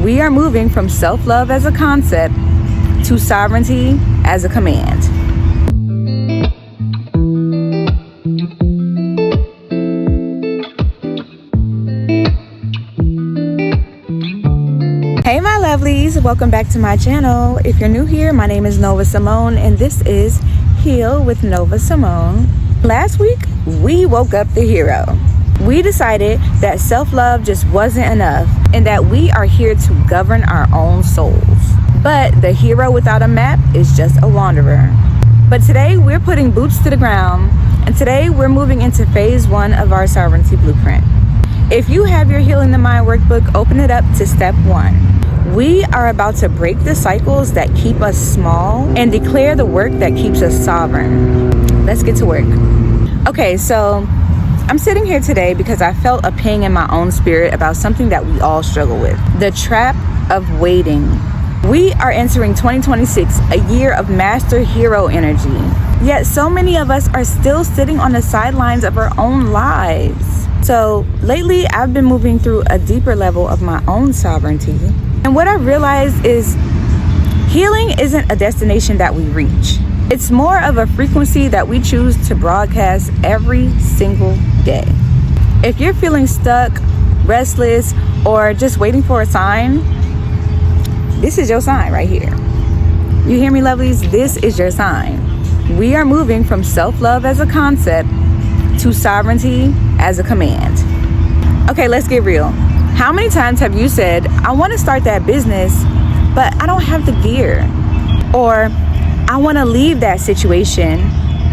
We are moving from self-love as a concept to sovereignty as a command. Hey my lovelies, welcome back to my channel. If you're new here, my name is Nova Simone and this is Heal with Nova Simone. Last week, we woke up the hero. We decided that self-love just wasn't enough and that we are here to govern our own souls. But the hero without a map is just a wanderer. But today we're putting boots to the ground, and today we're moving into phase 1 of our sovereignty blueprint. If you have your Healing the Mind workbook, open it up to step 1. We are about to break the cycles that keep us small and declare the work that keeps us sovereign. Let's get to work. Okay, so I'm sitting here today because I felt a ping in my own spirit about something that we all struggle with: the trap of waiting. We are entering 2026, a year of master hero energy. Yet so many of us are still sitting on the sidelines of our own lives. So lately, I've been moving through a deeper level of my own sovereignty. And what I realized is healing isn't a destination that we reach. It's more of a frequency that we choose to broadcast every single day. If you're feeling stuck, restless, or just waiting for a sign, this is your sign right here. You hear me, lovelies? This is your sign. We are moving from self-love as a concept to sovereignty as a command. Okay, let's get real. How many times have you said, I want to start that business, but I don't have the gear? Or I want to leave that situation,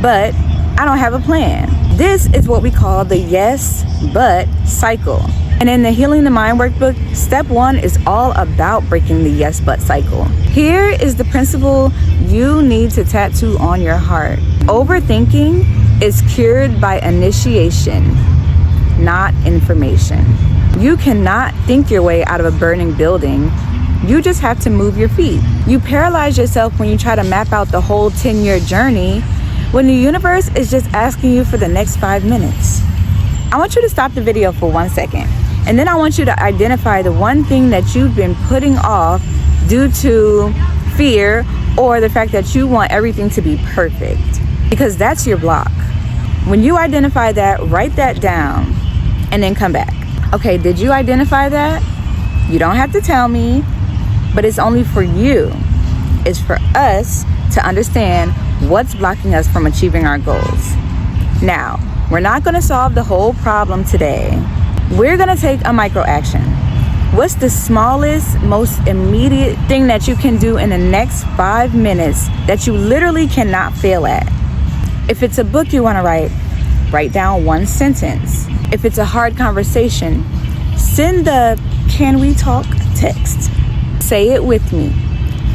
but I don't have a plan. This is what we call the yes, but cycle. And in the Healing the Mind workbook, step 1 is all about breaking the yes, but cycle. Here is the principle you need to tattoo on your heart. Overthinking is cured by initiation, not information. You cannot think your way out of a burning building. You just have to move your feet. You paralyze yourself when you try to map out the whole 10-year journey when the universe is just asking you for the next 5 minutes. I want you to stop the video for 1 second. And then I want you to identify the one thing that you've been putting off due to fear or the fact that you want everything to be perfect. Because that's your block. When you identify that, write that down and then come back. Okay, did you identify that? You don't have to tell me. But it's only for you. It's for us to understand what's blocking us from achieving our goals. Now, we're not going to solve the whole problem today. We're going to take a micro action. What's the smallest, most immediate thing that you can do in the next 5 minutes that you literally cannot fail at? If it's a book you want to write down 1 sentence. If it's a hard conversation, send the "Can we talk?" text. Say it with me.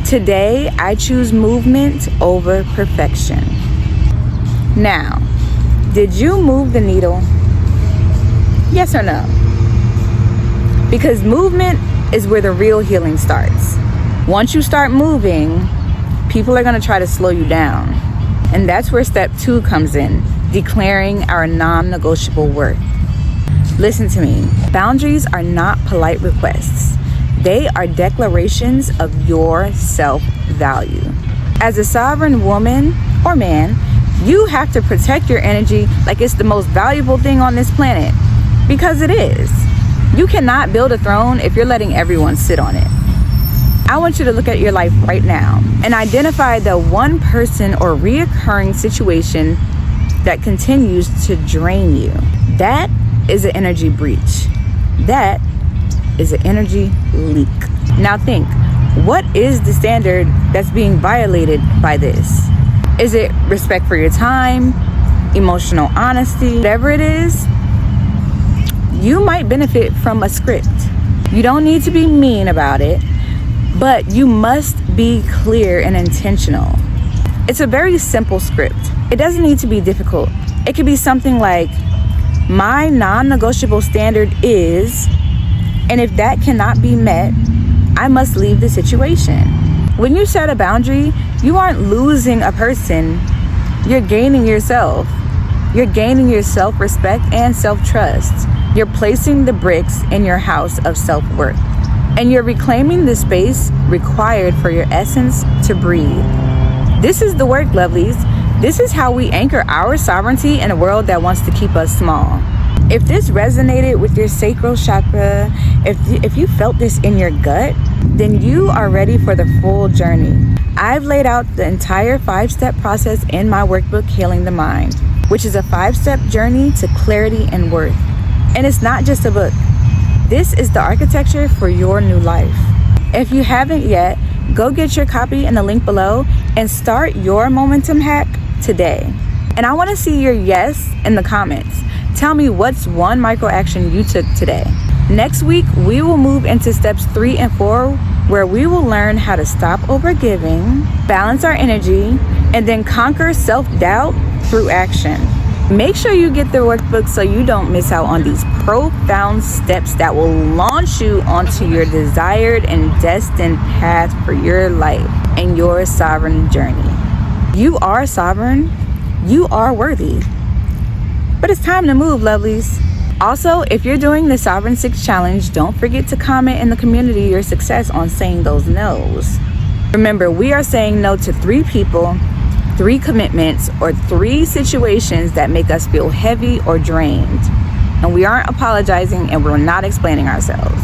Today, I choose movement over perfection. Now, did you move the needle? Yes or no? Because movement is where the real healing starts. Once you start moving, people are going to try to slow you down. And that's where step 2 comes in, declaring our non-negotiable worth. Listen to me. Boundaries are not polite requests. They are declarations of your self-value. As a sovereign woman or man, you have to protect your energy like it's the most valuable thing on this planet. Because it is. You cannot build a throne if you're letting everyone sit on it. I want you to look at your life right now and identify the one person or reoccurring situation that continues to drain you. That is an energy breach. That is an energy leak. Now think, what is the standard that's being violated by this? Is it respect for your time, emotional honesty? Whatever it is, you might benefit from a script. You don't need to be mean about it, but you must be clear and intentional. It's a very simple script. It doesn't need to be difficult. It could be something like, my non-negotiable standard is, and if that cannot be met, I must leave the situation. When you set a boundary, you aren't losing a person, you're gaining yourself. You're gaining your self-respect and self-trust. You're placing the bricks in your house of self-worth. And you're reclaiming the space required for your essence to breathe. This is the work, lovelies. This is how we anchor our sovereignty in a world that wants to keep us small. If this resonated with your sacral chakra, if you felt this in your gut, then you are ready for the full journey. I've laid out the entire 5-step process in my workbook, Healing the Mind, which is a 5-step journey to clarity and worth. And it's not just a book. This is the architecture for your new life. If you haven't yet, go get your copy in the link below and start your momentum hack today. And I want to see your yes in the comments. Tell me what's one micro action you took today. Next week, we will move into steps 3 and 4, where we will learn how to stop overgiving, balance our energy, and then conquer self-doubt through action. Make sure you get the workbook so you don't miss out on these profound steps that will launch you onto your desired and destined path for your life and your sovereign journey. You are sovereign. You are worthy. But it's time to move, lovelies. Also, if you're doing the Sovereign 6 Challenge, don't forget to comment in the community your success on saying those no's. Remember, we are saying no to 3 people, 3 commitments, or 3 situations that make us feel heavy or drained. And we aren't apologizing, and we're not explaining ourselves.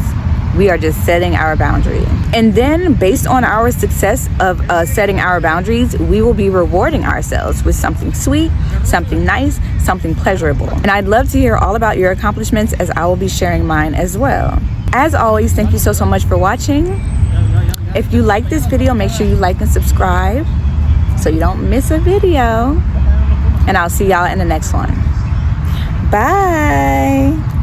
We are just setting our boundary. And then, based on our success of setting our boundaries, we will be rewarding ourselves with something sweet, something nice, something pleasurable. And I'd love to hear all about your accomplishments, as I will be sharing mine as well. As always, thank you so much for watching. If you like this video, make sure you like and subscribe so you don't miss a video. And I'll see y'all in the next one. Bye.